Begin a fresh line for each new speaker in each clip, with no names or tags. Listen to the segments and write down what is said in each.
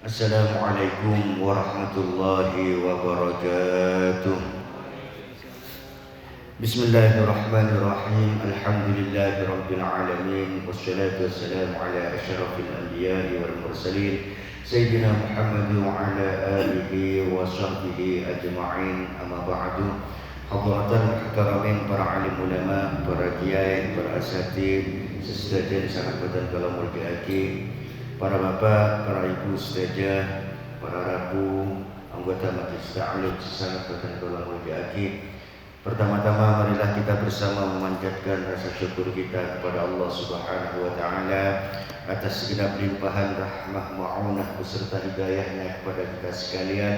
Assalamualaikum warahmatullahi wabarakatuh. Bismillahirrahmanirrahim. Alhamdulillahi rabbil alamin. Wassalatu wassalamu ala asyrafil anbiya'i wal mursalin Sayyidina Muhammad wa ala alihi wa sahbihi ajma'in. Amma ba'du. Hadratan muhtaramin, para alim ulama, para kiai, para asatidz, sesajen sahabatan kalamul biaki, para bapak, para ibu ustazah, para rabu, anggota majelis ta'lim sahabatan kalamul biaki. Pertama-tama marilah kita bersama memanjatkan rasa syukur kita kepada Allah Subhanahu wa taala atas segenap limpahan rahmah ma'unah beserta hidayahnya kepada kita sekalian,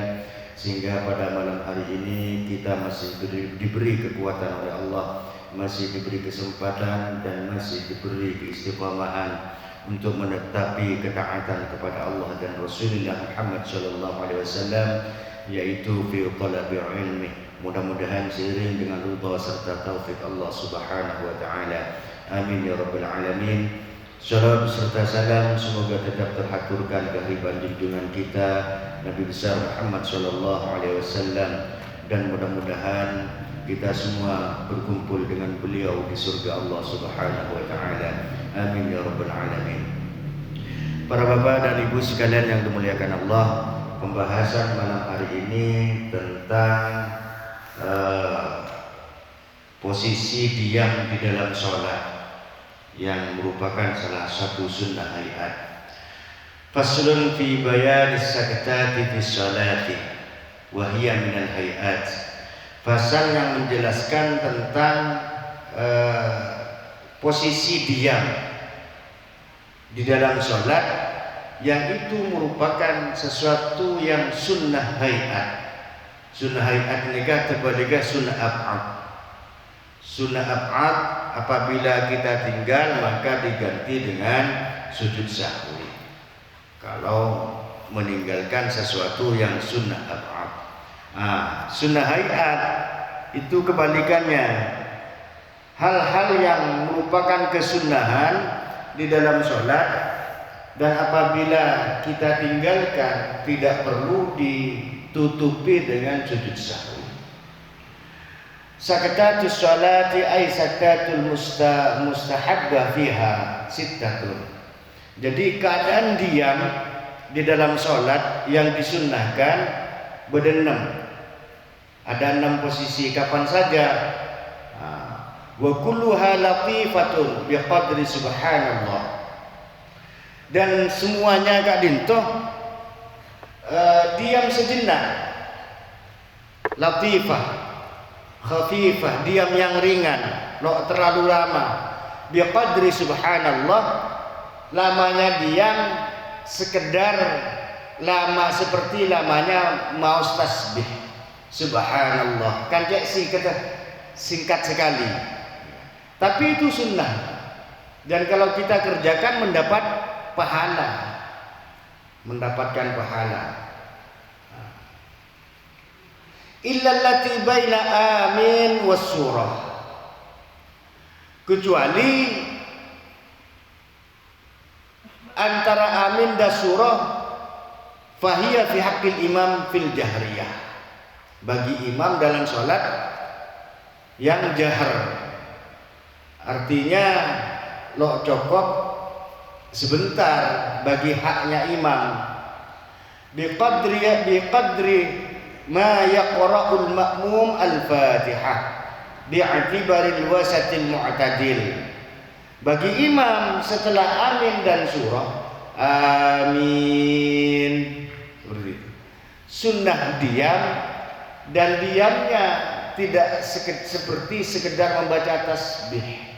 sehingga pada malam hari ini kita masih diberi kekuatan oleh Allah, masih diberi kesempatan dan masih diberi keistiqamahan untuk menetapi ketaatan kepada Allah dan Rasulullah Muhammad sallallahu alaihi wasallam, yaitu fi talabil ilmi. Mudah-mudahan seiring dengan ridha serta taufik Allah Subhanahu wa taala. Amin ya rabbal alamin. Salam serta salam semoga tetap terhaturkan kehadiran junjungan kita Nabi besar Muhammad sallallahu alaihi wasallam, dan mudah-mudahan kita semua berkumpul dengan beliau di surga Allah Subhanahu wa taala. Amin ya rabbal alamin. Para bapak dan ibu sekalian yang dimuliakan Allah, pembahasan malam hari ini tentang posisi diam di dalam sholat yang merupakan salah satu sunnah hayat. Faslun fi bayanis sakatati fi sholati wa hiya minal hayat. Fasal yang menjelaskan tentang posisi diam di dalam sholat, yang itu merupakan sesuatu yang sunnah hayat. Sunnah hayat nikah terbalik sunnah ab'ad. Sunnah ab'ad apabila kita tinggal maka diganti dengan sujud sahwi kalau meninggalkan sesuatu yang sunnah ab'ad. Sunnah hayat itu kebalikannya, hal-hal yang merupakan kesunnahan di dalam sholat dan apabila kita tinggalkan tidak perlu ditutupi dengan sujud sahwi. Sakatatus sholati ay sakatatul mustahabbah fiha sittatun. Jadi keadaan diam di dalam sholat yang disunnahkan berenam. Ada 6 posisi kapan saja. Wa kulluha latifatun biqadri subhanallah. Dan semuanya Kak Dinto diam sejenak, latifah, khafifah, diam yang ringan, terlalu lama. Biqadri subhanallah, lamanya diam sekedar lama seperti lamanya mau tasbih subhanallah. Kan singkat sekali, tapi itu sunnah, dan kalau kita kerjakan mendapatkan pahala. Illa allati baina amin was surah, kecuali antara amin dan surah, fahiya fi haqqil imam fil jahriyah, bagi imam dalam sholat yang jahar, artinya lo cukup sebentar bagi haknya imam. Biqadri ma yaqra'ul ma'mum al-fatihah bi'atibaril wasatil mu'tadil. Bagi imam setelah amin dan surah amin, seperti itu. Sunnah diam, dan diamnya tidak seperti sekedar membaca tasbih,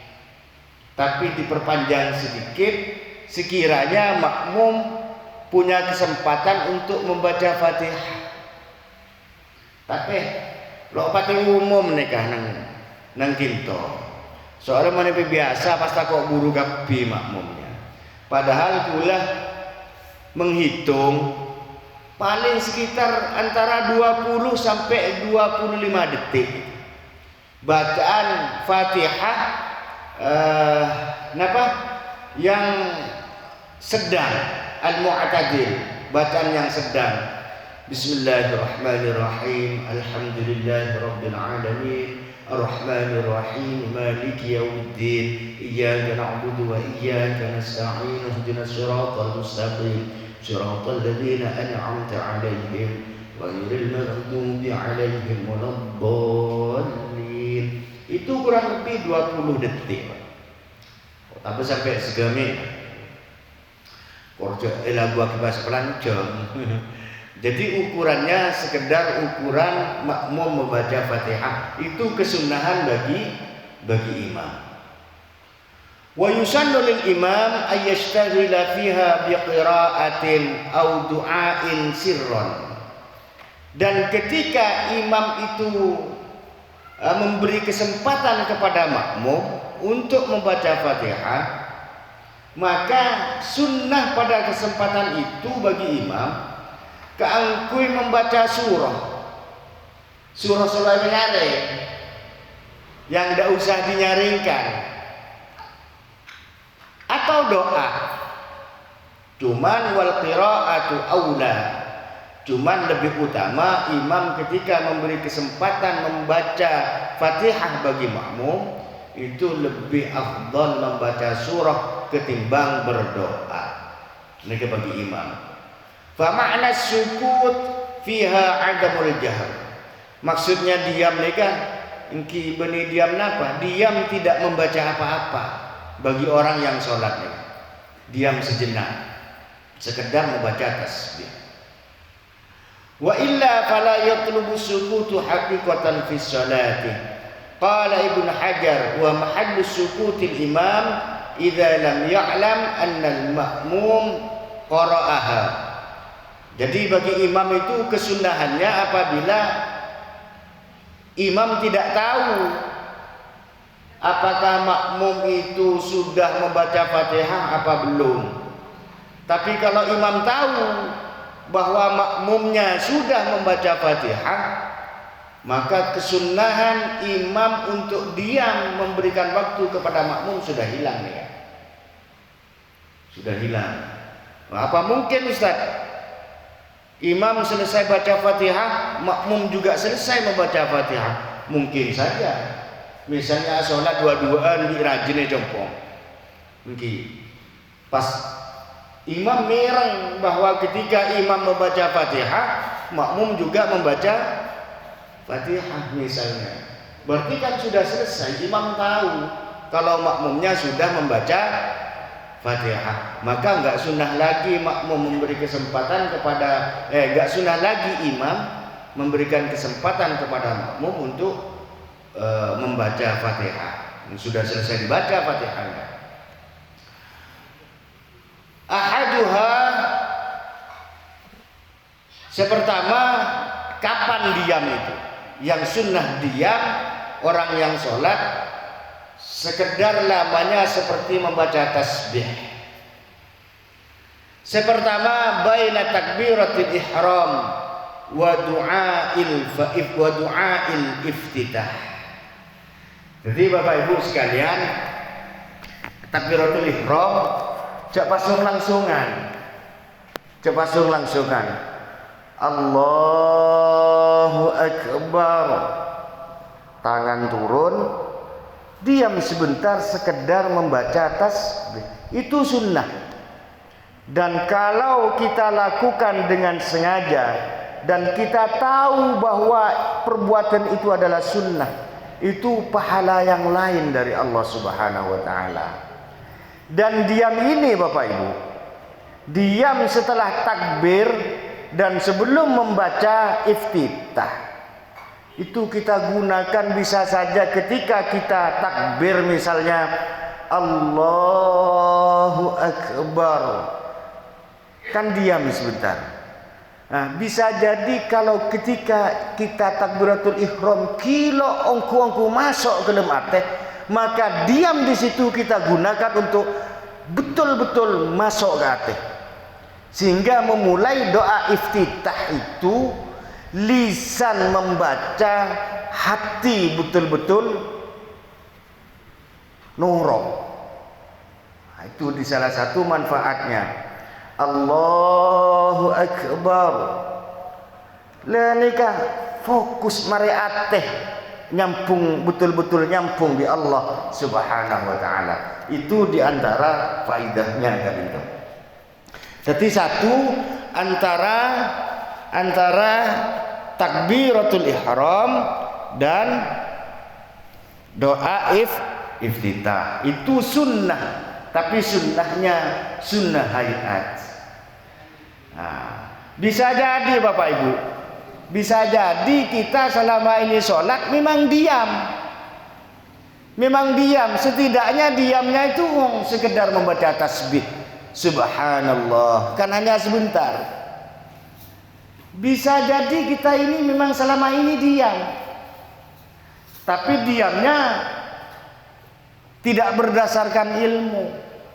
tapi diperpanjang sedikit sekiranya makmum punya kesempatan untuk membaca Fatihah. Tapi lo pati umum nikah nang kinto. Soalnya mana biasa pasti kok guru kapi makmumnya. Padahal pula menghitung paling sekitar antara 20 sampai 25 detik bacaan Fatihah yang sedang al-mu'tadil. bacaan yang sedang. Bismillahirrahmanirrahim. Alhamdulillahirabbil alamin. Arrahmanir rahim. Maliki yaumiddin. Iyyaka na'budu wa iyyaka nasta'in. Ihdinas siratal mustaqim. Siratal ladzina an'amta 'alaihim ghairil maghdubi 'alaihim waladdallin. Itu kurang lebih 20 detik. Tapi sampai segami. Korjo lagu akibas pelancong. Jadi ukurannya sekedar ukuran makmum membaca Fatihah, itu kesunahan bagi imam. Wa yusannu lil imam ayyashtaghila fiha biqira'atin aw du'ain sirran. Dan ketika imam itu memberi kesempatan kepada makmum untuk membaca Fatihah, maka sunnah pada kesempatan itu bagi imam keangkui membaca surah menyaring yang tidak usah dinyaringkan, atau doa. Cuman wal qira'atu aula, cuman lebih utama imam ketika memberi kesempatan membaca Fatihah bagi makmum, itu lebih afdal membaca surah ketimbang berdoa. Ini bagi imam. Fa ma'na sukut fiha adamul jahr. Maksudnya diam nika engki beni diam napa? Diam tidak membaca apa-apa bagi orang yang sholat nika. Diam sejenak, sekedar membaca tasbih. Wa illa fala yatlubu sukutu haqiqatan fi sholati. Qala Ibnu Hajar wa mahallu sukutil imam idza lam ya'lam anna al-ma'mum qara'aha. Jadi bagi imam itu kesunahannya apabila imam tidak tahu apakah makmum itu sudah membaca Fatihah apa belum. Tapi kalau imam tahu bahwa makmumnya sudah membaca Fatihah, maka kesunahan imam untuk diam memberikan waktu kepada makmum sudah hilang ya. Sudah hilang. Apa mungkin Ustaz? Imam selesai baca Fatihah, makmum juga selesai membaca Fatihah. Mungkin saja. Misalnya sholat dua-duaan di rajinnya jompong. Mungkin pas imam mereng bahwa ketika imam membaca Fatihah, makmum juga membaca Fatihah misalnya. Berarti kan sudah selesai. Imam tahu kalau makmumnya sudah membaca Fatihah, maka enggak sunnah lagi makmum memberi kesempatan kepada enggak sunnah lagi imam memberikan kesempatan kepada makmum untuk membaca Fatihah. Sudah selesai dibaca Fatihahnya. Ahaduha, sepertama, kapan diam itu? Yang sunnah diam orang yang sholat sekedar lamanya seperti membaca tasbih. Sepertama, baina takbiratil ihram wa du'ail iftitah. Jadi Bapak Ibu sekalian, takbiratul ihram cak pasung langsungan. Allahu akbar. Tangan turun, diam sebentar sekedar membaca tasbih. Itu sunnah. Dan kalau kita lakukan dengan sengaja dan kita tahu bahwa perbuatan itu adalah sunnah, itu pahala yang lain dari Allah Subhanahu wa taala. Dan diam ini Bapak Ibu, diam setelah takbir dan sebelum membaca iftitah, itu kita gunakan bisa saja ketika kita takbir, misalnya Allahu Akbar, kan diam sebentar. Nah, bisa jadi kalau ketika kita takbiratul ihram kilo ongku masuk ke dalam hati, maka diam di situ kita gunakan untuk betul-betul masuk ke hati. Sehingga memulai doa iftitah itu lisan membaca, hati betul-betul nurut. Nah, itu di salah satu manfaatnya.
Allahu Akbar. Lah nikah fokus mari ateh nyambung, betul-betul nyambung di Allah Subhanahu wa taala. Itu diantara faidahnya kan itu. Jadi satu antara takbiratul ihram dan doa iftitah itu sunnah, tapi sunnahnya sunnah hayat. Nah, bisa jadi Bapak Ibu, bisa jadi kita selama ini sholat memang diam, setidaknya diamnya itu sekedar membaca tasbih subhanallah, kan hanya sebentar. Bisa jadi kita ini memang selama ini diam, tapi diamnya tidak berdasarkan ilmu,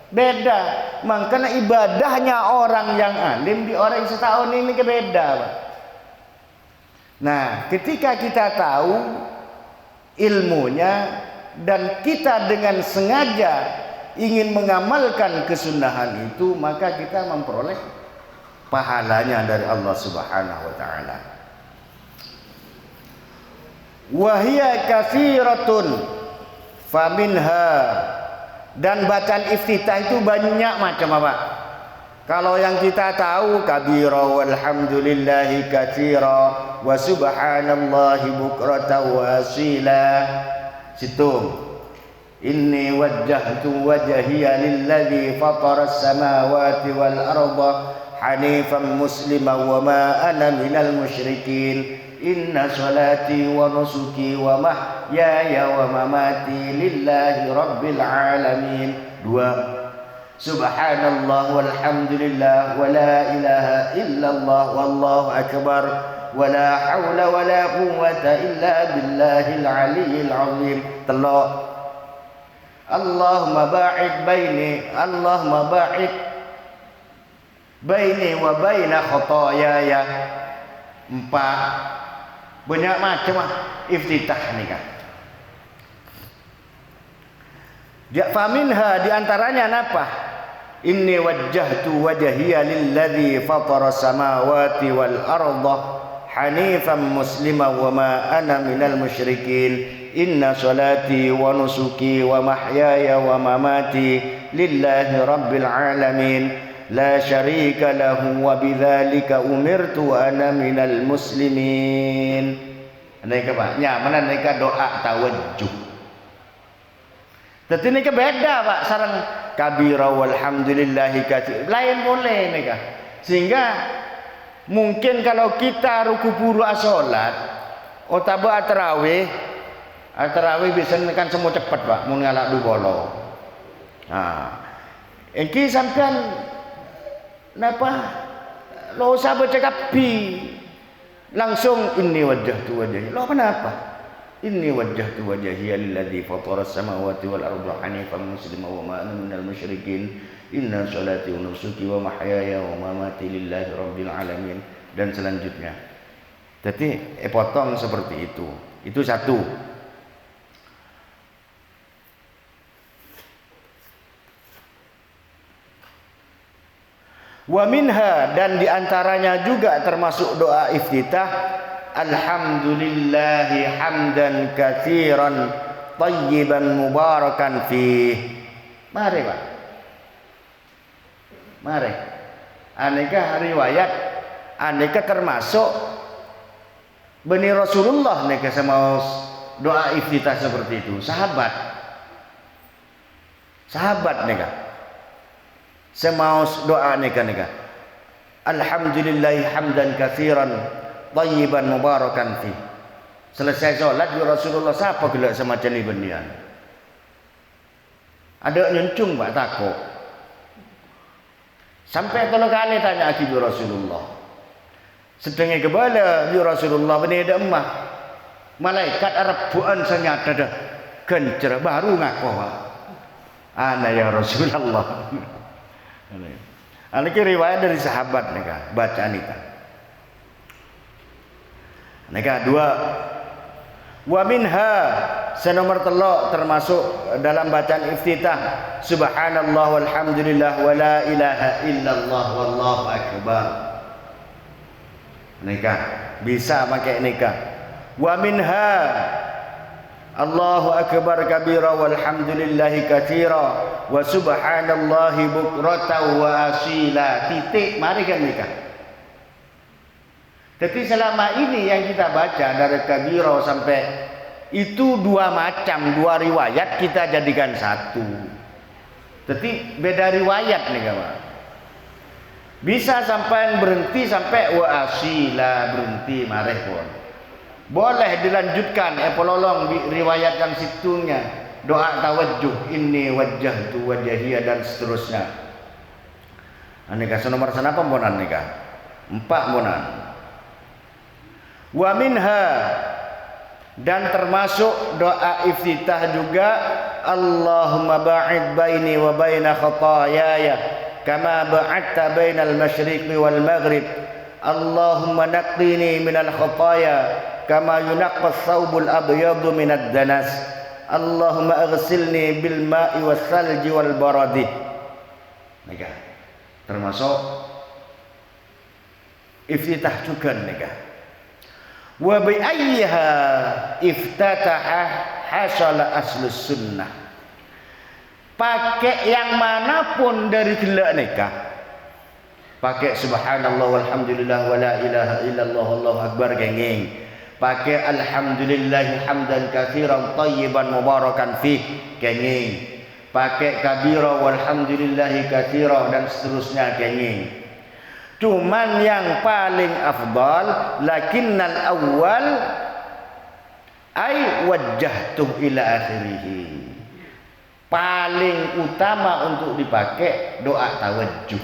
beda. Makanya ibadahnya orang yang alim di orang setahun ini beda. Nah, ketika kita tahu ilmunya dan kita dengan sengaja ingin mengamalkan kesunahan itu, maka kita memperoleh pahalanya dari Allah Subhanahu wa taala. Wa hiya katsiratun faminha, dan bacaan iftitah itu banyak macam apa? Kalau yang kita tahu kabira walhamdulillahi katsira wa subhanallahi bukratan wa asila. Situ inni wajjahtu wajhiya lilladzi fataras samawati wal arda hanifan musliman wa ma ana minal musyrikin. Inna salati wa nusuki wa mahyaya wa mamati lillahi rabbil alamin. 2. Subhanallah walhamdulillah wa la ilaha illallah wallahu akbar wa la hawla wa la quwwata illa billahil aliyyil azim. 3. Allahumma ba'id baini wa baina khotoyaya. 4. Banyak macam iftitah nih kan. Ya faminha, diantaranya apa? Inni wajjahtu wajhiya lilladzi fatara samawati wal arda hanifan musliman wa ma ana minal musyrikin. Inna salati wa nusuki wa mahyaya wa mamati lillahi rabbil alamin. La syarika lahu wa bidzalika umirtu ana minal muslimin. Nika Pak, nyaman nika doa tawajjuh. Tapi nika beda Pak, sareng kabira walhamdulillahi katsir. Lain boleh nika. Sehingga mungkin kalau kita ruku buru salat otaba tarawih bisa kan semua cepat Pak, mun ngalak du bolo. Nah, iki sampean napa lo usah baca kapi langsung inni wajjahtu wajhi. Lo kenapa? Inni wajjahtu wajhi lilladzi fatara samawati wal arda hanifan musliman wa ma ana minal musyrikin. Inna salati wa nusuki wa mahyaya wa mamati lillahi rabbil alamin, dan selanjutnya. Jadi potong seperti itu. Itu satu. Wa minha, dan diantaranya juga termasuk doa iftitah, alhamdulillahi hamdan katsiran tayyiban mubarakan fih. Mari Pak, mari. Aneka riwayat, aneka termasuk Bani Rasulullah neka sama doa iftitah seperti itu. Sahabat neka semaus doa neka alhamdulillahi hamdan katsiran thayyiban mubarakan fi. Selesai sholat Rasulullah siapa gelak semacam ini benian. Ada nyencung Pak tako. Sampai 3 kali tanya lagi Rasulullah. Sedangnya kebala Rasulullah beni ada emah. Malaikat Arab buan senyata dah gencer baru ngaku Pak. Ana ya Rasulullah. Ini riwayat dari sahabat nika, bacaan itu. Nika 2. Wa minha, senomor telok termasuk dalam bacaan iftitah, subhanallah walhamdulillah wa la ilaha illallah wallahu akbar. Nikah bisa pakai nikah. Wa minha Allahu akbar kabira walhamdulillahi katsira wa subhanallahi bukratan wa asila. Titik, mari kan nikah. Jadi selama ini yang kita baca dari kabira sampai itu dua macam, dua riwayat kita jadikan satu. Jadi beda riwayat nih kawan. Bisa sampai berhenti sampai wa asila, berhenti mareh pun. Boleh dilanjutkan pelolong riwayatkan situnya, doa tawajjuh, inni wajjahtu wajhiya dan seterusnya. Nikah nomor sanapa monan nikah? 4 monan. Wa minha, dan termasuk doa iftitah juga, Allahumma ba'id baini wa baina khataayaya kama ba'adta bainal masyriqi wal maghrib. Allahumma naqqini minal khataaya kama yunaqqa as-saubul abyadu minad danas. Allahumma aghsilni bil ma'i was salji wal baradi. Nikah termasuk iftitah juga nikah. Wa bi ayyiha iftataha hasala aslus sunnah. Pakai yang manapun dari gelak nikah, pakai subhanallah walhamdulillah wa la ilaha illallah wallahu akbar gengeng. Pakai alhamdulillah hamdan katsiran thayyiban mubarakan fih kenging. Pakai kabira walhamdulillah katsira dan seterusnya kenging. Cuman yang paling afdal lakinnal awwal ay wajjahtu ila akhirih. Paling utama untuk dipakai doa tawajjuh.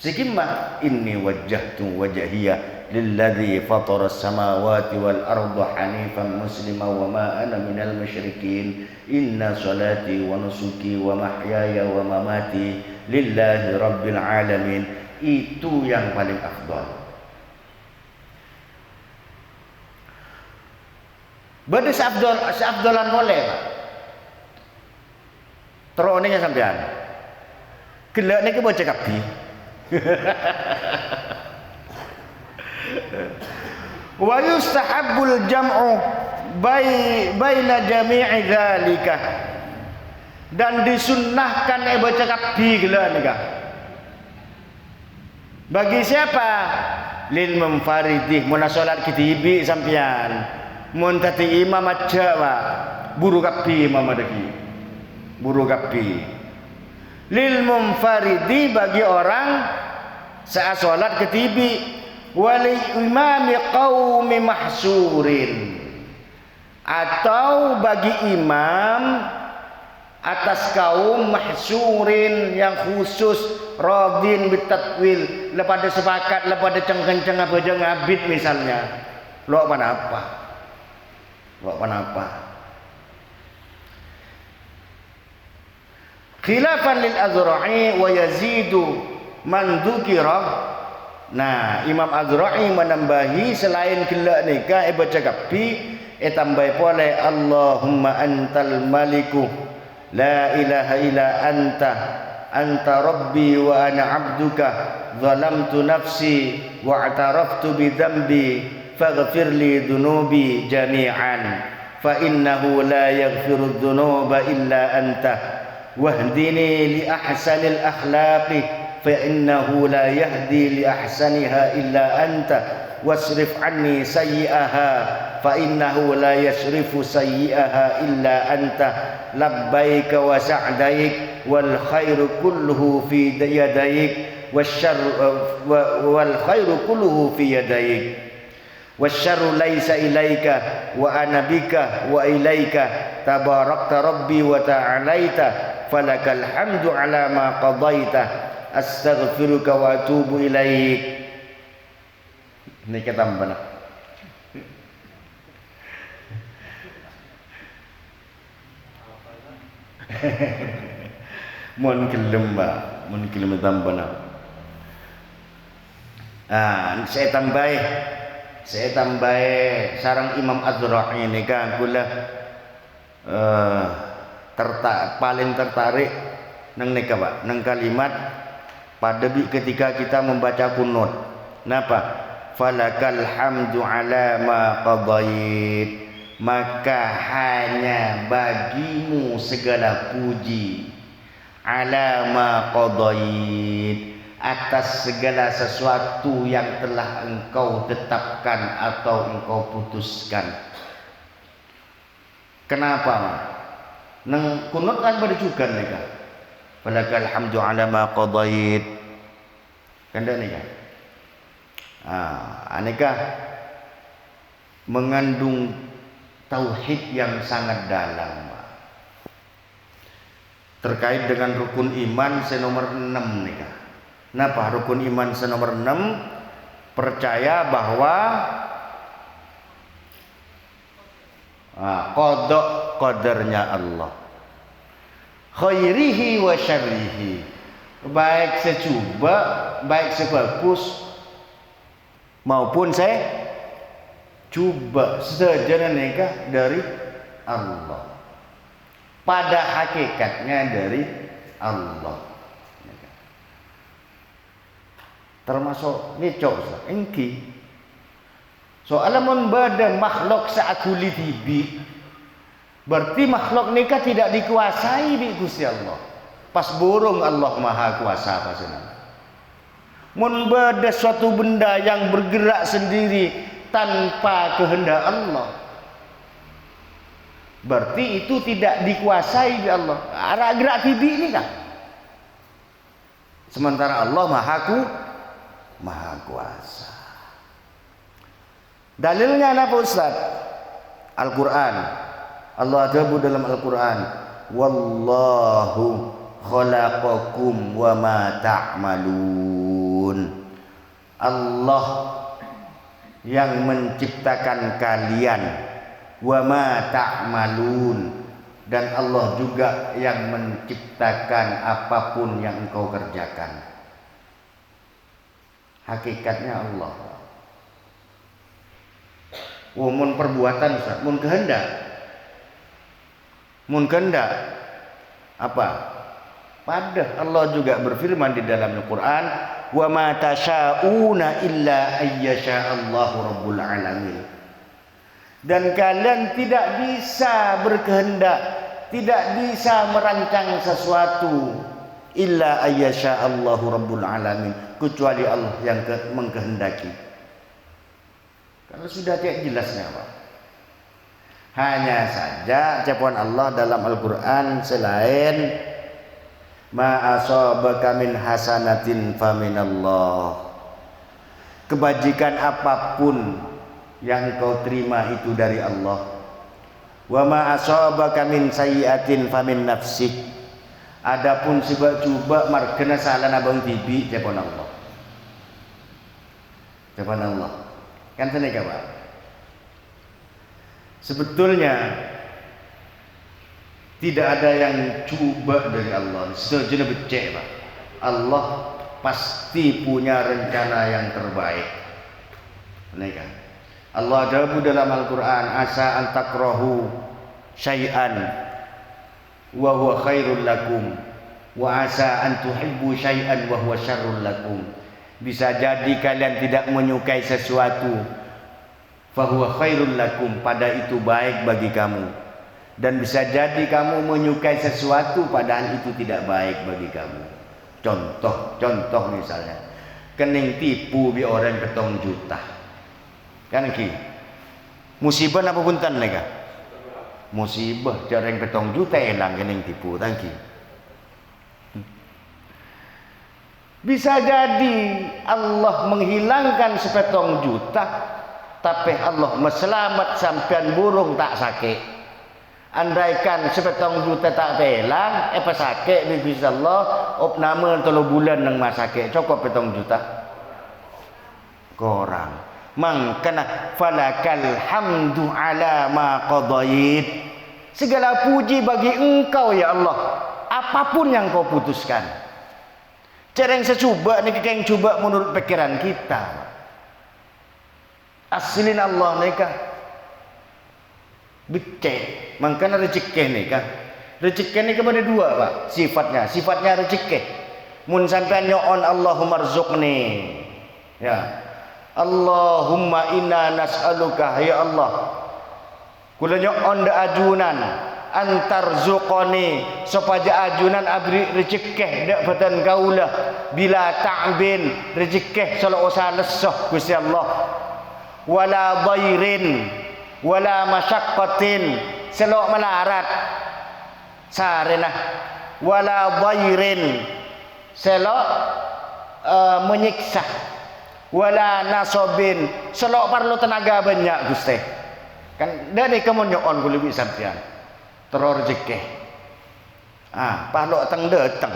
Sikimah inni wajjahtu wajhiya lilladzi fatara as-samawati wal arda hanifan musliman wa ma ana minal musyrikin inna salati wa nusuki wa mahyaya wa mamati lillahi rabbil alamin. Itu yang paling afdal. Bade seafdalan boleh Pak. Teroninya sampean gelak niki baca kapi. Wa yustahabbul jam'u baina jami'i dzalika, dan disunnahkan baca kapi gelak nikah. Bagi siapa? Lil munfaridih, mun salat ketibi sampean. Mun tati imam aja Pak, buru kapi imam adaki. Buru kapi. Lil munfaridi, bagi orang saat salat ketibi. Wali imami qaumi mahsurin, atau bagi imam atas kaum mahsurin yang khusus radin bitatwil, lepada sepakat, lepada cengkenceng apa aja ngabid misalnya. Lo apa? Khilafan lil Azra'i wa yazidu man dzukira. Nah, Imam Azra'i menambahi selain gelak nikah baca kapi, tambah pole Allahumma antal maliku la ilaha illa anta rabbi wa ana abduka zalamtu nafsi wa i'taraftu bi dhanbi faghfir li dhunubi jami'an fa innahu la yaghfiru dhunuba illa anta wahdini li ahsanil akhlaqi فإنه لا يهدي لأحسنها إلا أنت واصرف عني سيئها فإنه لا يصرف سيئها إلا أنت لبيك وسعديك والخير كله في يديك والخير كله في يديك والشر ليس إليك وأنا بك وإليك تباركت ربي وتعاليت فلك الحمد على ما قضيت astaghfiruka wa atubu ilaik. Ini kita tambah. Mun gelem Mbak, mun gelem tambah. Saya tambah sarang Imam Azra'i ini kan kula paling tertarik nang nika Pak, nang kalimat pada ketika kita membaca kunut. Napa? Falakal hamdu ala ma qadait. Maka hanya bagimu segala puji ala ma qadait, atas segala sesuatu yang telah engkau tetapkan atau engkau putuskan. Kenapa? Nang kunut kan berjukan nika. Falakal hamdu ala ma qadait. Kanda nika. Aneka mengandung tauhid yang sangat dalam, terkait dengan rukun iman senomor 6 nika. Napa rukun iman senomor 6? Percaya bahwa qada qadarnya Allah, khairihi wa syarrihi, baik secuba, baik sebagus maupun saya coba saja nikah dari Allah, pada hakikatnya dari Allah. Termasuk nicok engki soalnya mun bada makhluk saakuli tibi, berarti makhluk nikah tidak dikuasai bi Gusti Allah. Pas burung Allah maha kuasa pasina. Mun bada suatu benda yang bergerak sendiri tanpa kehendak Allah, berarti itu tidak dikuasai oleh Allah. Arah gerak tibi ini kan. Sementara Allah maha kuasa. Dalilnya apa Ustaz? Al-Quran. Allah sebut dalam Al-Quran, wallahu khalaqakum wa ma ta'malun. Allah yang menciptakan kalian, wa ma ta'malun, dan Allah juga yang menciptakan apapun yang engkau kerjakan. Hakikatnya Allah. Mun perbuatan Ustaz, mun kehendak apa? Pada Allah juga berfirman di dalam Al-Quran, wa ma tasyauna illa ayyasha Allahu rabbul alamin. Dan kalian tidak bisa berkehendak, tidak bisa merancang sesuatu illa ayyasha Allahu rabbul alamin, kecuali Allah yang mengkehendaki. Kalau sudah tidak jelasnya Pak. Hanya saja ucapan Allah dalam Al-Quran selain ma asabaka min hasanatin faminallah, kebajikan apapun yang kau terima itu dari Allah. Wa ma asabaka min sayyi'atin famin nafsik, adapun sebab coba markena salah abang tibi ucapan Allah. Ucapan Allah kan tenika Pak. Sebetulnya tidak ada yang coba dari Allah. Sejene becek Pak. Allah pasti punya rencana yang terbaik. Nika. Allah jawab dalam Al-Quran, asa an takrahu syai'an wa huwa khairul lakum wa asa an tuhibbu syai'an wa huwa syarrul lakum. Bisa jadi kalian tidak menyukai sesuatu, fahuwa khairul lakum, pada itu baik bagi kamu. Dan bisa jadi kamu menyukai sesuatu padahal itu tidak baik bagi kamu. Contoh misalnya, kening tipu bi orang 7 juta. Kan ki. Musibah apa punten nika? Musibah jarang 7 juta elang kening tipu tangki. Bisa jadi Allah menghilangkan 7 juta, tapi Allah meselamat sampean burung tak sakit. Andaikan 7 juta tak pelang, pas sakit bisa Allah, nama 3 bulan nang masake cukup 7 juta. Korang. Mangkana falakal hamdu ala ma qadait. Segala puji bagi engkau ya Allah, apapun yang kau putuskan. Cara yang secuba ni yang cuba menurut pikiran kita. Aslin Allah nikah becek. Makanya rezeki ni kan. Rezeki ni kepada dua Pak sifatnya. Sifatnya rezeki. Mun sampean nyoon Allahumma rzuqni. Ya. Allahumma inna nas'aluka ya Allah. Kula nyoon da ajunan antar zuqani supaya ajunan abri rezeki dak batan kaula bila ta'bin rezeki selo usah lesoh Gusti Allah. Wala dhairin wala masyaqqatin selok melarat sarena wala dhairin selok menyiksa wala nasobin selok perlu tenaga banyak Gusti kan dari kamu nyoon ku lebih sampean teror rezeki pahlok teng datang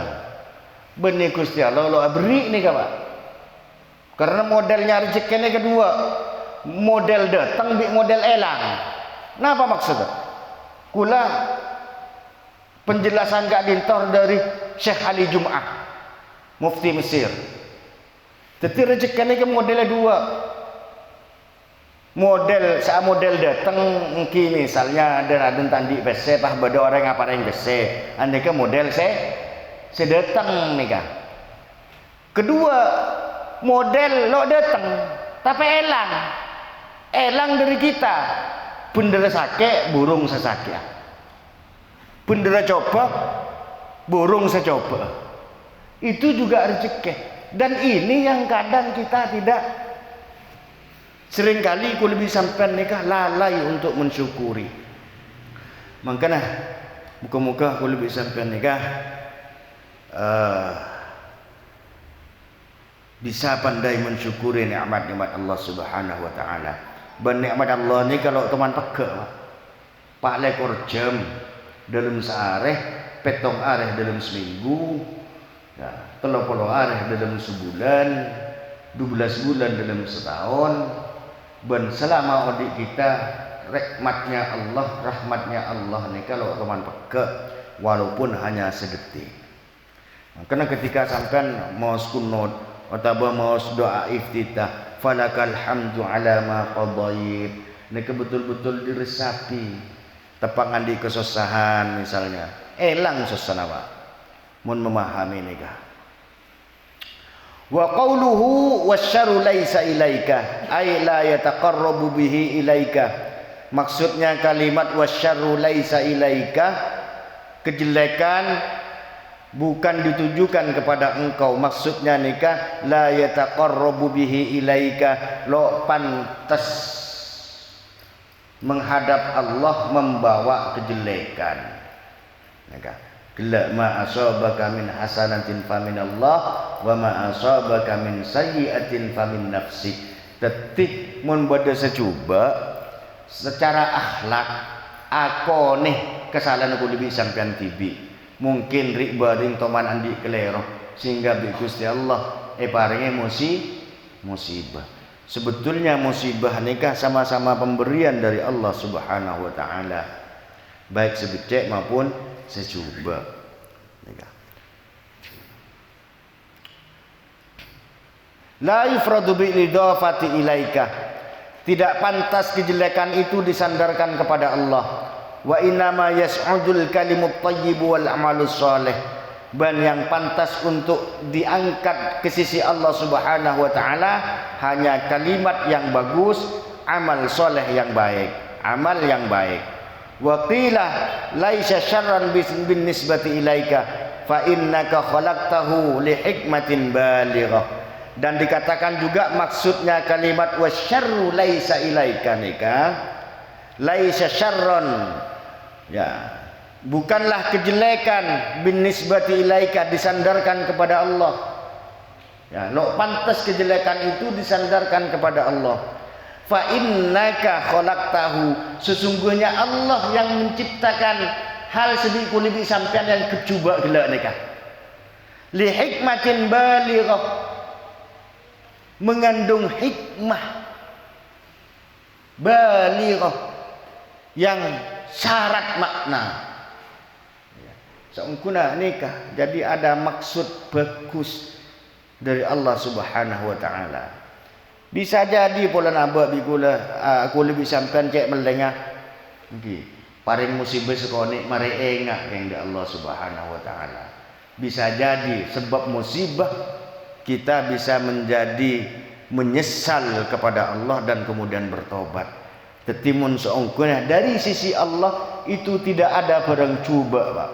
benih Gusti Allah lo beri ni Pak karena modelnya rezeki ni kedua model datang bi model elang. Napa maksudnya? Kula penjelasan Kak Dintor dari Syekh Ali Jum'ah Mufti Mesir. Jadi rezeki ni ke modelnya dua. Model saat model datang mungkin misalnya ada tandi bese pah bada orang apa yang bese. Anda ke model saya datang nih Kak. Kedua model lo datang tapi elang. Elang dari kita bendera sake burung sesake bendera coba burung secoba itu juga rezeki dan ini yang kadang kita tidak seringkali ku lebih sampai nikah lalai untuk mensyukuri makanya muka-muka ku lebih sampai nikah bisa pandai mensyukuri nikmat-nikmat Allah Subhanahu wa taala. Nikmat Allah ni kalau teman peka Pak lekor jam dalam sehari, petong areh dalam seminggu, ya, 30 areh dalam sebulan, 12 bulan dalam setahun. Ben selama adik kita rahmatnya Allah, rahmatnya Allah ni kalau teman peka walaupun hanya sedetik. Karena ketika sampean mau kunut atau mau doa iftitah falakal hamdu ala ma qadait nek betul-betul diresapi tepangan di kesusahan misalnya elang susana Pak mun memahami nikah wa qauluhu wasyarru laisa ilaika ay la yataqarrabu bihi ilaika maksudnya kalimat wasyarru laisa ilaika kejelekan bukan ditujukan kepada engkau maksudnya nikah la yataqarrabu bihi ilaika lo pantas menghadap Allah membawa kejelekan nikah gela ma asabaka min hasanatin famin Allah wa ma asabaka min sayyi'atin famin nafsi detik mun bada secuba secara akhlak aku nih kesalahan aku lebih sampean tibi mungkin riba ring toman andi kelero sehingga bi Gusti Allah paringe musibah sebetulnya musibah nikah sama-sama pemberian dari Allah Subhanahu wa taala baik sebecek maupun secuba nikah la yufradu bi idafati ilaika tidak pantas kejelekan itu disandarkan kepada Allah wa innama yas'udul kalimut thayyib wal amalus salih ban yang pantas untuk diangkat ke sisi Allah Subhanahu wa taala hanya kalimat yang bagus amal soleh yang baik amal yang baik wa qila laisa syarran bin nisbati ilaika fa innaka khalaqtahu li hikmatin balighah dan dikatakan juga maksudnya kalimat wasyarru laisa ilaika nikah laisa syarran ya bukanlah kejelekan bin nisbati ilaika disandarkan kepada Allah ya lo pantas kejelekan itu disandarkan kepada Allah fa innaka khalaqtahu sesungguhnya Allah yang menciptakan hal sedikit lebih sampean yang kecuba gelak nikah li hikmatin balighah mengandung hikmah balighah yang syarat makna seungkuna nikah jadi ada maksud bagus dari Allah Subhanahu wa taala bisa jadi pula nabak bikula aku lebih sampean cek melengah Nggih, paring musibah sekone mari engak yang di Allah Subhanahu wa taala. Bisa jadi sebab musibah kita bisa menjadi menyesal kepada Allah dan kemudian bertobat. Tetimun seongkuna dari sisi Allah itu tidak ada barang cuba, Pak.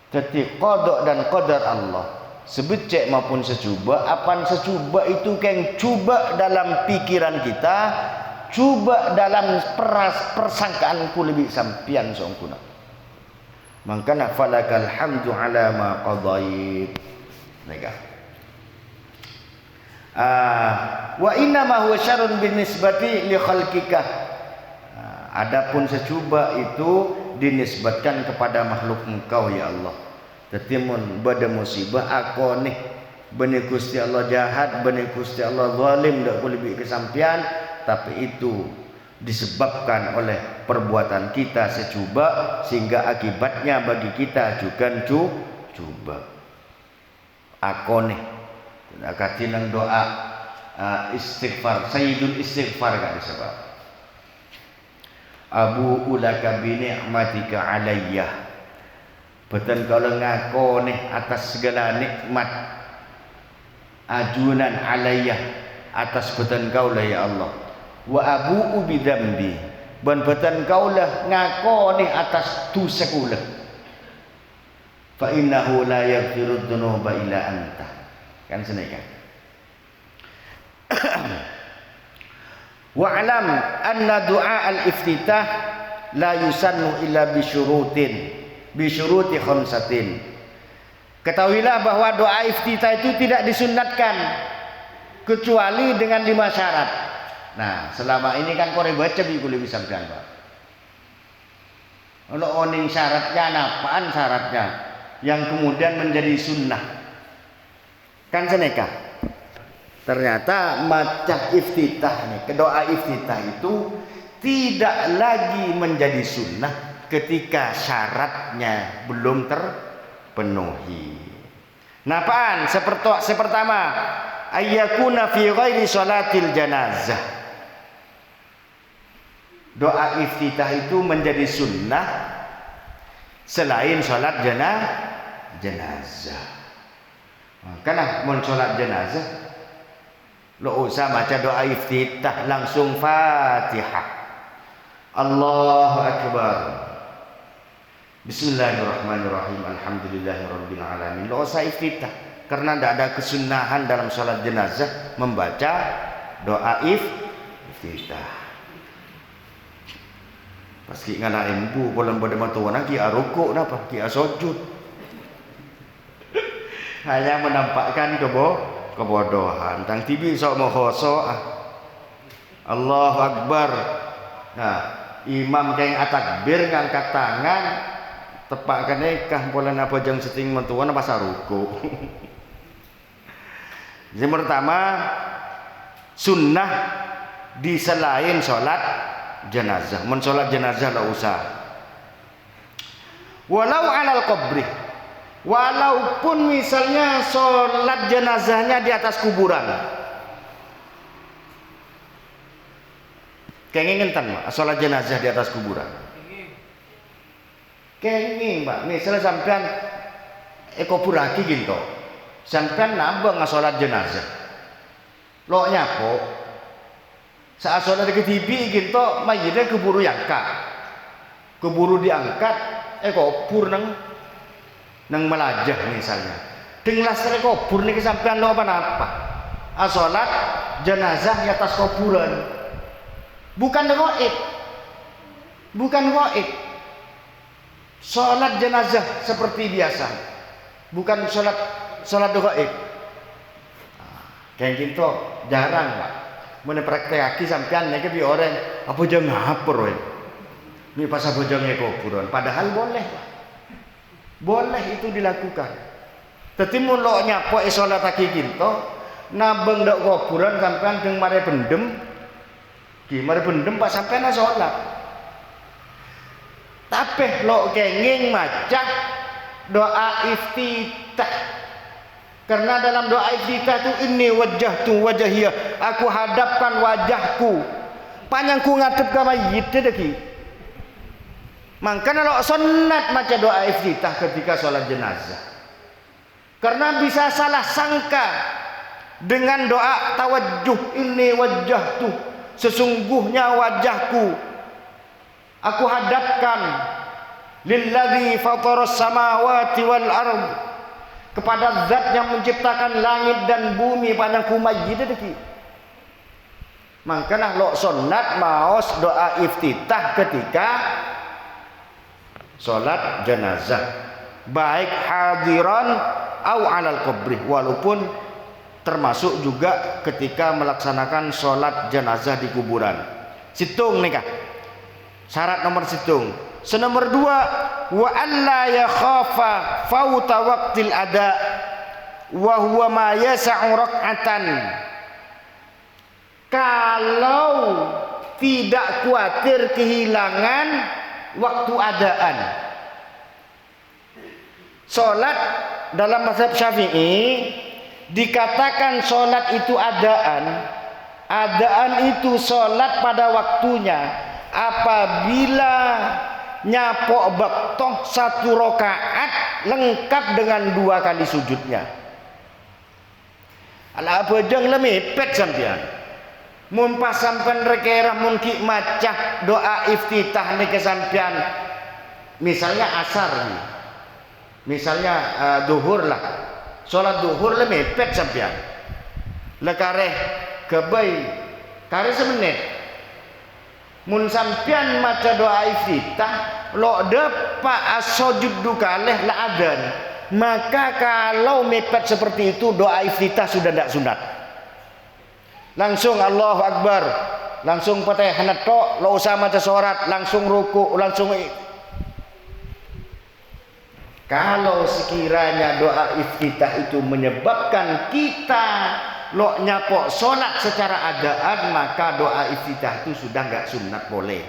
Teti qada dan qadar Allah sebecek maupun secuba, apan secuba itu keng cuba dalam pikiran kita, cuba dalam persangkaanku lebih sampian seongkuna. Mangkana falakal hamdu ala ma qadait. Nega. Wa inna ma huwa syarrun binisbati li khalqika. Adapun secuba itu dinisbatkan kepada makhluk engkau ya Allah. Tetimun bada musibah aku nih benih Gusti Allah jahat, benih Gusti Allah zalim dak boleh kesampian, tapi itu disebabkan oleh perbuatan kita secuba sehingga akibatnya bagi kita juga cuba. Aku nih katinang doa istighfar, sayyidul istighfar kan disebut. Abu ulaka bi ni'matika alayya. Betul kalau ngaku nih atas segala nikmat ajunan alayya atas betul kau lah ya Allah. Wa abu'u bidzambi. Ben betul kau lah ngaku nih atas dosaku lah. Fa innahu la yaghfiru dzunuba illa anta. Kan senekan. Wa alam anna du'a al-iftitah la yusannu illa bi syuruti khamsatin. Ketahuilah bahwa doa iftitah itu tidak disunatkan kecuali dengan 5 syarat. Nah, selama ini kan kore baca bi kuliah bisa kan, Pak. Ono oning syaratnya apaan syaratnya yang kemudian menjadi sunnah. Kan seneka. Ternyata maca iftitah nih, doa iftitah itu tidak lagi menjadi sunnah ketika syaratnya belum terpenuhi. Nah, apaan? Sepertama, ayyakuna fi ghairi sholatil janazah. Doa iftitah itu menjadi sunnah selain sholat jenazah. Karena mau sholat jenazah, lo usah baca doa iftitah, langsung Fatihah. Allahu Akbar. Bismillahirrahmanirrahim. Alhamdulillahirabbil alamin. Lo usah iftitah karena tidak ada kesunahan dalam sholat jenazah membaca doa iftitah. Paski ngana embu polan pada matuana ki arukuk napa ki asujud. Hanya menampakkan kebodohan. Tang tibi sok mohoso Allahu Akbar. Nah, imam keng atakbir ngangkat tangan tepakkan ekah polan apa jang seting matuana pas arukuk. Yang pertama sunnah di selain sholat jenazah. Mensolat jenazah la usah. Walau alal qabri. Walaupun misalnya solat jenazahnya di atas kuburan. Kenging enten, Pak, solat jenazah di atas kuburan. Kenging, Pak. Misalnya sampean kuburaki gitu. Sampean nambah ngasolat jenazah. Lo nyapo saat sholat ketibi gitu mayitnya keburu diangkat kubur nang melajah misalnya dengan lastre kubur nih kesampean lo apa sholat jenazah di atas kuburan bukan gaib sholat jenazah seperti biasa bukan sholat gaib kayak gitu jarang, Pak. Mene praktekake sampean nek piye orang apa aja ngapur wae. Mi pas apa aja kuburan padahal boleh. Boleh itu dilakukan. Dadi mun lo nyapo salat aki kinto nabeng ndak kuburan sampean deng mare bendem. Ki mare bendem Pak sampean salat. Tapi lo kenging maca doa iftitah. Karena dalam doa iftitah itu inni wajjahtu wajhiyya, aku hadapkan wajahku. Panjangku ngadep ka mayit deki. Makanya lo sunat baca doa iftitah ketika sholat jenazah. Karena bisa salah sangka dengan doa tawajjuh ini wajjahtu, sesungguhnya wajahku aku hadapkan lilladzi fataras samawati wal ard, kepada zat yang menciptakan langit dan bumi pada kumajid deki. Makanya lo sunat maos doa iftitah ketika sholat jenazah, baik hadiran au alal qabri, walaupun termasuk juga ketika melaksanakan sholat jenazah di kuburan. Situng nih kah syarat nomor situng. Senomor 2, wa alla yakhafa fauta waqtil ada wa huwa ma yas'u rak'atan. Kalau tidak khawatir kehilangan waktu adaan. Sholat dalam mazhab Syafi'i dikatakan sholat itu adaan. Adaan itu sholat pada waktunya apabila nyapok baktoh 1 rakaat lengkap dengan 2 kali sujudnya. Ala bojong lemepet sampean. Mun pas sampean rekera mun ki macah doa iftitah nih kesampean. Misalnya asar nih. Misalnya duhur lah. Salat duhur lemepet sampean. Lekareh kebai kare semenit. Mun sampean maca doa iftitah lo depa asojud dukaleh la adan, maka kalau mepet seperti itu doa iftitah sudah tidak sunat. Langsung Allahu Akbar, langsung Fatihah tok, lo usah maca surat, langsung ruku, langsung. Kalau sekiranya doa iftitah itu menyebabkan kita lo nyapok sholat secara adaan, maka doa iftitah itu sudah nggak sunat boleh.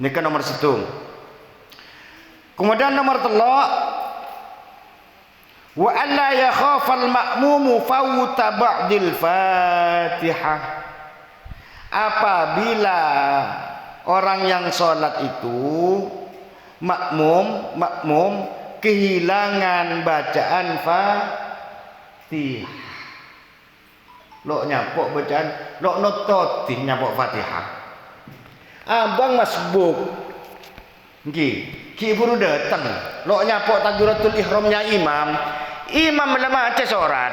Ini kan nomor 1. Kemudian nomor 3, wa alla yakhafal ma'mumu fawta ba'dil Fatihah. Apabila orang yang sholat itu makmum kehilangan bacaan Fatihah. Lo nyapok bacaan, lo nototin nyapok Fatihah. Abang masbuk, ki buru datang, lo nyapok takbiratul ihramnya imam lama baca surat.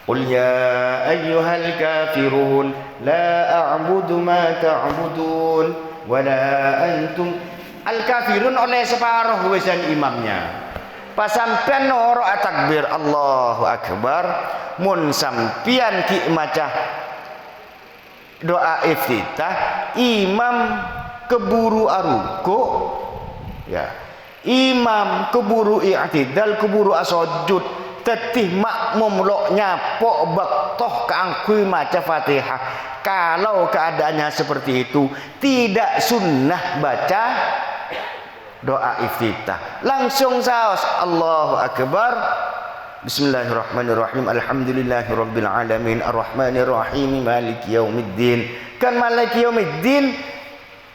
Qul ya ayyuhal kafirun la a'budu ma ta'budun wa la antum. Al kafirun oleh separuh wesan imamnya. Pas sampean noro takbir Allahu Akbar, mun sampean ki maca doa iftitah, imam keburu aruku, ya. Imam keburu i'tidal, keburu asujud, tetih makmum lo nyapok baktoh keangkui maca Fatihah. Kalau keadaannya seperti itu, tidak sunnah baca doa iftitah. Langsung saos Allahu Akbar, Bismillahirrahmanirrahim, Alhamdulillahirabbil alamin, Arrahmanirrahim, Maliki yaumiddin. Kan Maliki yaumiddin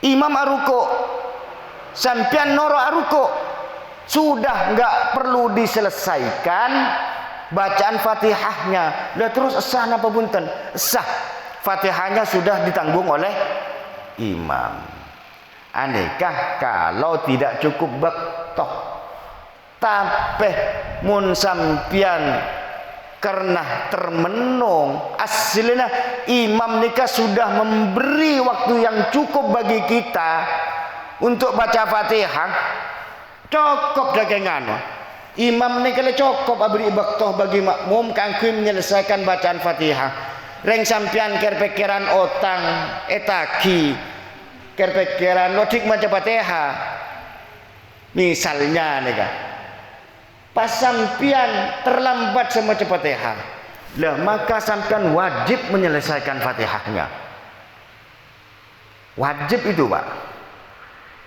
imam aruko, sampean noro aruko, sudah enggak perlu diselesaikan bacaan Fatihahnya. Lah terus sah napa punten? Sah. Fatihahnya sudah ditanggung oleh imam. Anehkah kalau tidak cukup baktoh, tapi mun sampian karena termenung aslinya imam nikah sudah memberi waktu yang cukup bagi kita untuk baca Fatihah, cukup dagangan. Imam nikah cukup beri baktoh bagi makmum kangkui menyelesaikan bacaan Fatihah. Reng sampian kerpekeran otang etaki kerpekeran lodik maca Fatihah misalnya nih kan, pas sampian terlambat sama Fatihah, lah maka sampian wajib menyelesaikan Fatihahnya. Wajib itu Pak,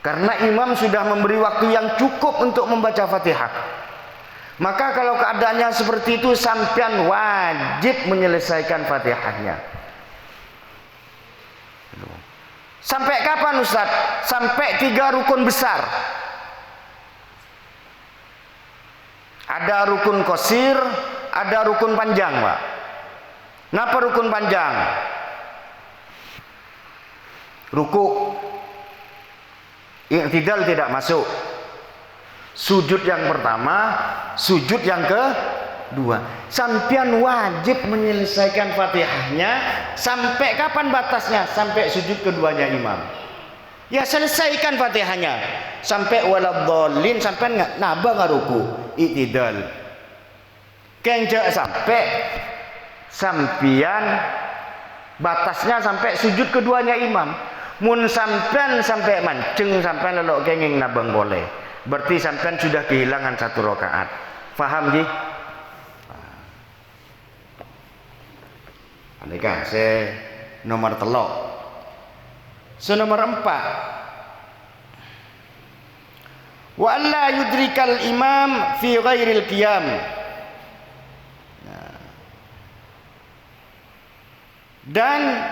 karena imam sudah memberi waktu yang cukup untuk membaca Fatihah. Maka kalau keadaannya seperti itu, sampian wajib menyelesaikan Fatihahnya. Sampai kapan Ustaz? Sampai 3 rukun besar. Ada rukun qasir, ada rukun panjang, Pak. Napa rukun panjang? Ruku, i'tidal tidak masuk. Sujud yang pertama, sujud yang kedua. Sampian wajib menyelesaikan Fatihahnya sampai kapan batasnya? Sampai sujud keduanya imam. Ya selesaikan Fatihahnya sampai waladhdallin, sampai naba ngaruku i'tidal. Kenjak sampian batasnya sampai sujud keduanya imam. Mun sampean sampai mancing sampai lelok kenging nabang boleh. Berarti sampean sudah kehilangan 1 rakaat. Faham ji? Andaikan saya nomor telok. Nomor 4. Wa alla yudrikal imam fi ghairil qiyam. Dan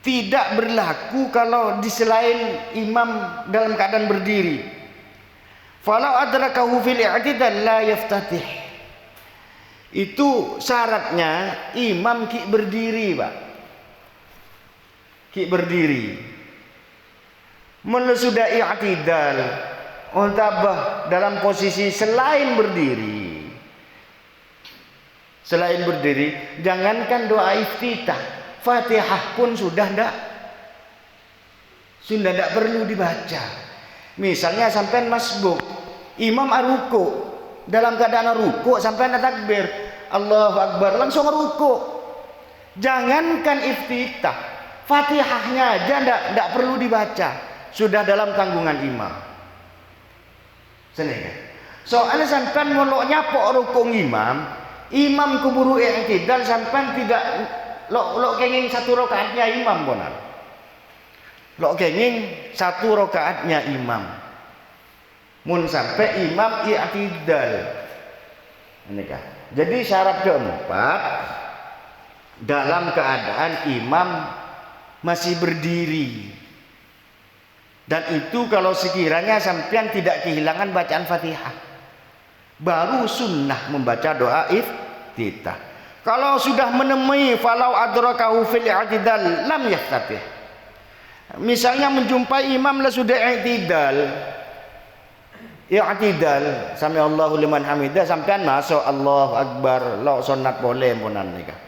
tidak berlaku kalau di selain imam dalam keadaan berdiri. Falau adrakahu fil i'tidal la yaftatih. Itu syaratnya imam ki berdiri, Pak. Ki berdiri. Mun sudah i'tidal, untabah dalam posisi selain berdiri. Selain berdiri, jangankan doa iftitah, Fatihah pun sudah ndak perlu dibaca. Misalnya sampai masbuk, imam aruku, dalam keadaan ruku sampai ada takbir, Allahu Akbar, langsung ruku. Jangankan iftitah, Fatihahnya aja ndak perlu dibaca, sudah dalam tanggungan imam. Seneng. Soalnya sampai moloknya pok rukung imam kuburu i'tidal sampai tidak lo kenging 1 rakaatnya imam bonar. Lo kenging 1 rakaatnya imam. Mun sampai imam i'tidal. Menikah. Jadi syarat keempat, dalam keadaan imam masih berdiri. Dan itu kalau sekiranya sampean tidak kehilangan bacaan Fatihah, baru sunnah membaca doa iftitah. Kalau sudah menemui falau adrakahu fil i'tidal lam yaftatih. Misalnya menjumpai imam lah sudah i'tidal. Sami Allahu liman hamidah, sampean masuk Allahu Akbar, lo sunat boleh punan nikah.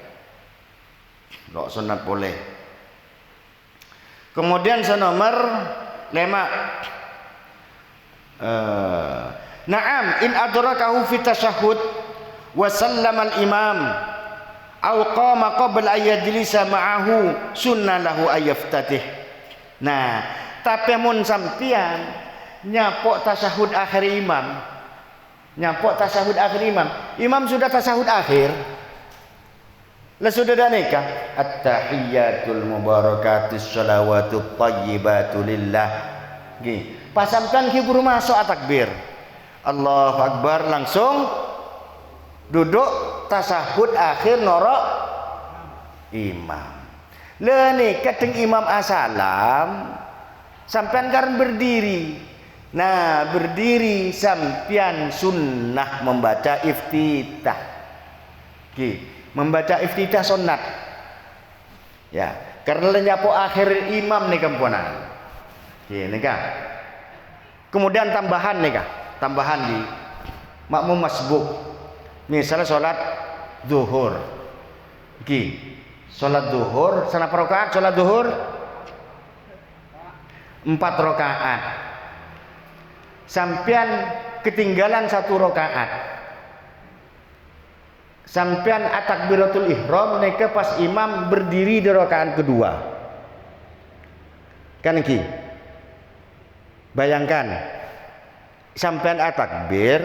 Lo sunat boleh. Kemudian senomor 5. Na'am in adrakahu fi tasyahhud wa sallama al-imam aw qama qabla ayyajlisa ma'ahu sunnah lahu ayyaftatih. Nah, tapi mun sampian nyapok tasyahud akhir imam, imam sudah tasyahud akhir, lah sudah dah nikah, at-tahiyyatul mubarakatus shalawatut thayyibatu lillah. Nggih, pasamkan ki buru masuk takbir, Allahu Akbar, langsung duduk tasahud akhir norok imam. Leni kadang imam asalam sampean karena berdiri. Nah, berdiri sampean sunnah membaca iftitah. Membaca iftitah sunnat. Ya, karena nyapo akhir imam nih kampunan. Nikah. Kemudian tambahan di makmum masbuk. Misalnya sholat zuhur, sholat zuhur, sana rakaat sholat zuhur 4 rakaat. Sampean ketinggalan 1 rakaat. Sampean atakbiratul ihram neka pas imam berdiri di rakaat kedua. Kan iki. Bayangkan sampean atakbir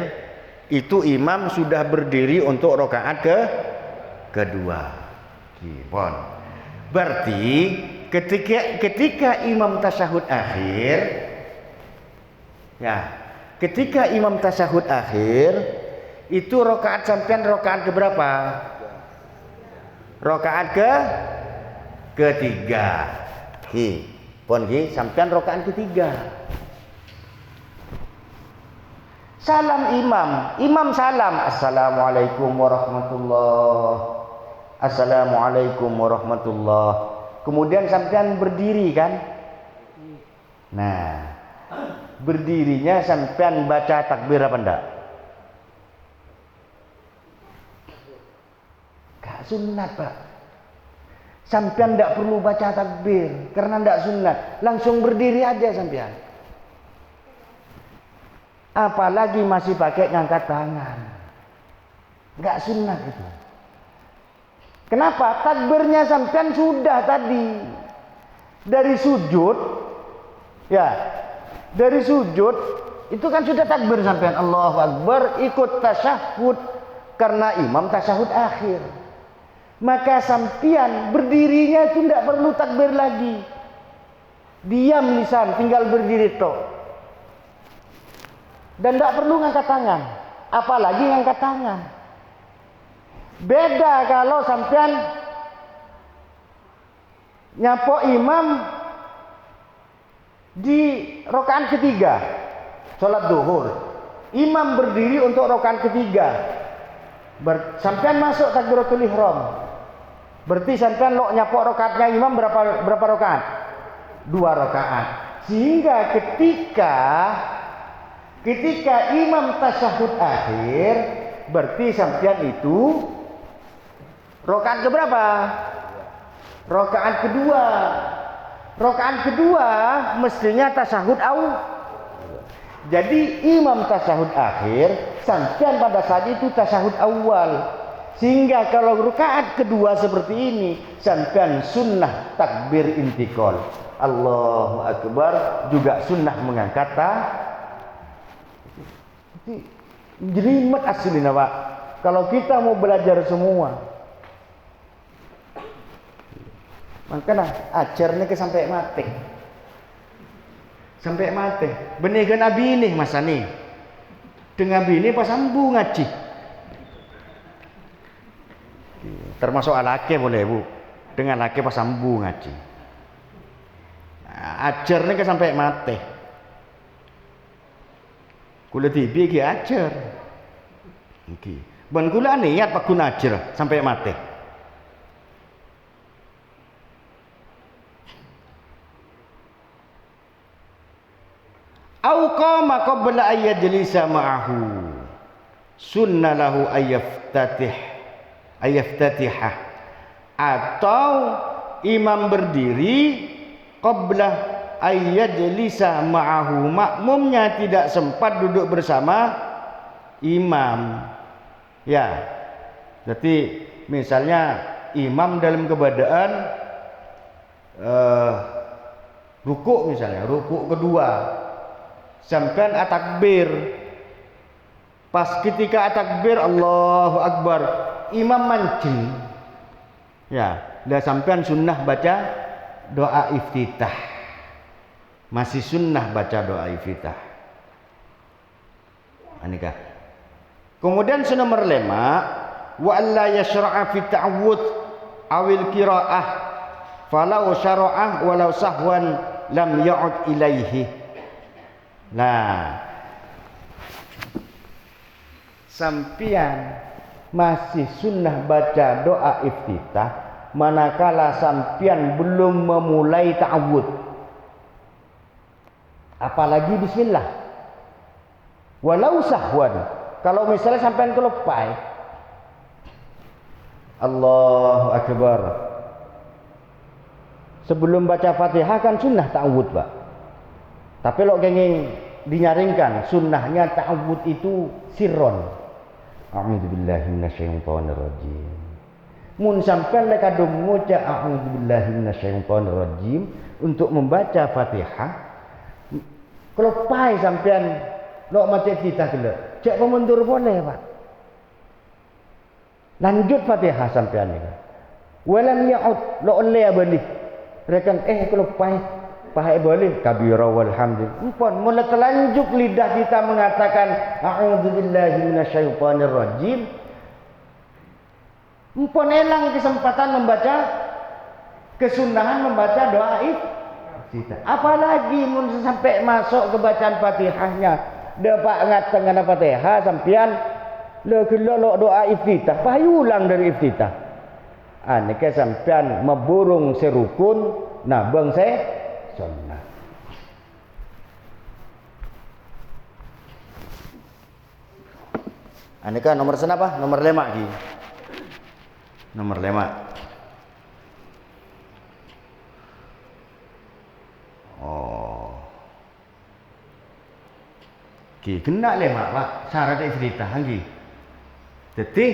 itu imam sudah berdiri untuk rakaat kedua. Gipon. Berarti ketika imam tasyahud akhir, ya, ketika imam tasyahud akhir itu rakaat sampean rakaat keberapa? Rakaat ketiga. Ki, pon ki sampean rakaat ketiga. Salam imam salam, assalamualaikum warahmatullah. Assalamualaikum warahmatullah. Kemudian sampean berdiri kan? Nah, berdirinya sampean baca takbir apa enggak? Gak sunat, Pak. Sampean enggak perlu baca takbir karena enggak sunat. Langsung berdiri aja sampean. Apalagi masih pakai ngangkat tangan. Enggak sunat itu. Kenapa? Takbirnya sampean sudah tadi. Dari sujud, ya, dari sujud itu kan sudah takbir sampean, Allahu Akbar, ikut tasyahud karena imam tasyahud akhir. Maka sampean berdirinya itu tidak perlu takbir lagi. Diam lisan, tinggal berdiri tok. Dan tidak perlu ngangkat tangan, apalagi ngangkat tangan. Beda kalau sampean nyapok imam di rakaat ketiga sholat duhur, imam berdiri untuk rakaat ketiga, sampean masuk takbiratul ihram, berarti sampean lo nyapok rakaatnya imam berapa rakaat? 2 rakaat. Sehingga ketika imam tasyahud akhir, berarti sampean itu rakaat keberapa? Rakaat kedua. Rakaat kedua mestinya tasyahud awal. Jadi imam tasyahud akhir, sampean pada saat itu tasyahud awal. Sehingga kalau rakaat kedua seperti ini, sampean sunnah takbir intikal, Allahu Akbar, juga sunnah mengangkat jelimet aslinya, Pak. Kalau kita mau belajar semua, makanya ajarnya ke sampai mati. Sampai mati. Benih ke nabi ini masa nih. Dengan bini pas sambu ngaji. Termasuk alake boleh, Bu. Dengan laki pas sambu ngaji. Ajarnya ke sampai mati. Kula tibi ki ajar. Iki. Ben kula niat pak guna ajar sampai mati. Au qama qabla ayyajlisa ma'ahu sunna lahu ayyaftatihah, atau imam berdiri qabla ayyajlisa ma'ahu, makmumnya tidak sempat duduk bersama imam. Ya. Jadi misalnya imam dalam keadaan rukuk, misalnya rukuk kedua, sampean atakbir. Pas ketika atakbir Allahu Akbar, imam mancing. Ya, dah sampean sunnah baca doa iftitah. Masih sunnah baca doa iftitah. Anika. Kemudian nomor 5, wa alla yashra'a fi ta'awud awil qira'ah falau syara'ah walau sahwan lam ya'ud ilaihi. Nah, sampian masih sunnah baca doa iftitah manakala sampian belum memulai ta'awud, apalagi bismillah. Walau sahwan, kalau misalnya sampian kelupai, Allahu Akbar, sebelum baca Fatihah kan sunnah ta'awud, Pak. Tapi lo kenging dinyaringkan sunnahnya ta'awud itu sirron. A'udzubillahi minasyaitonirrajim. Mun sampean lek kadung maca a'udzubillahi minasyaitonirrajim untuk membaca Fatihah, kalau pai sampean lo maca kita kele, cek pemundur boleh, Pak. Lanjut Fatihah sampean ini. Walam ya'ud lo oleh balik. Rekan kalau pai pahai boleh kabira walhamdulillah. Empon mulai telanjut lidah kita mengatakan a'udzubillahi minasyaitonirrajim. Empon elang kesempatan membaca kesunahan membaca doa iftitah. Apalagi mun sampai masuk ke bacaan Fatihahnya, dapat ngat dengan Fatihah sampean le doa iftitah, payulang dari iftitah. Anike sampean memburung serukun, nah bang saya sunnah. Aneka nomor senapa? Nomor 5 lagi. Nomor 5. Oh. Ki kena 5 Pak, syarat iftitah lagi. Jadi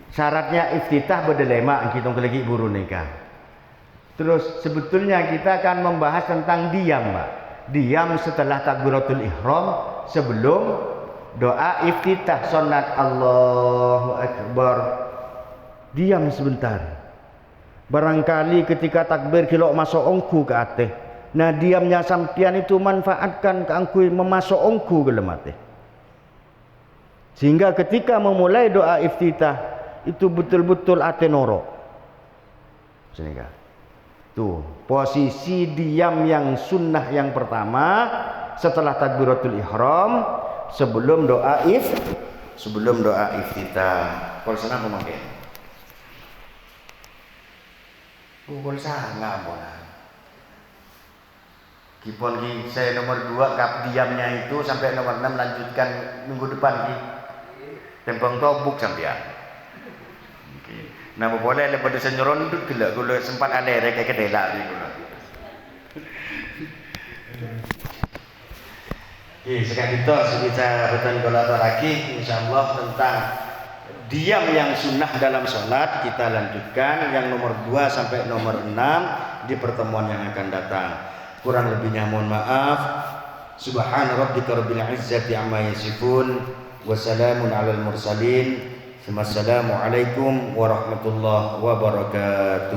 syaratnya iftitah berdelema kita lagi buru nikah. Terus sebetulnya kita akan membahas tentang diam, Pak. Diam setelah takbiratul ihram sebelum doa iftitah sunat Allahu Akbar. Diam sebentar. Barangkali ketika takbir kilok masuk ongku ke ateh. Nah diamnya sampian itu manfaatkan ke angkui memasuk ongku ke lemate. Sehingga ketika memulai doa iftitah itu betul-betul ate norok. Sehingga tuh posisi diam yang sunnah yang pertama setelah takbiratul ihram sebelum doa iftitah. Kalau sana memakai pukul sangat bona. Kipon ki saya nomor 2 kap diamnya itu sampai nomor 6 lanjutkan minggu depan ki. Tempang tobuk sampean. Okay. Nah boleh lepas senyoron gila gula sempat ada kayak kedela ni gula. Sekarang kita bicara betul lagi insyaallah tentang diam yang sunnah dalam sholat kita lanjutkan yang nomor 2 sampai nomor 6 di pertemuan yang akan datang. Kurang lebihnya mohon maaf. Subhana rabbika rabbil izzati amma yasifun wa salamun alal mursalin. Wassalamualaikum warahmatullahi wabarakatuh.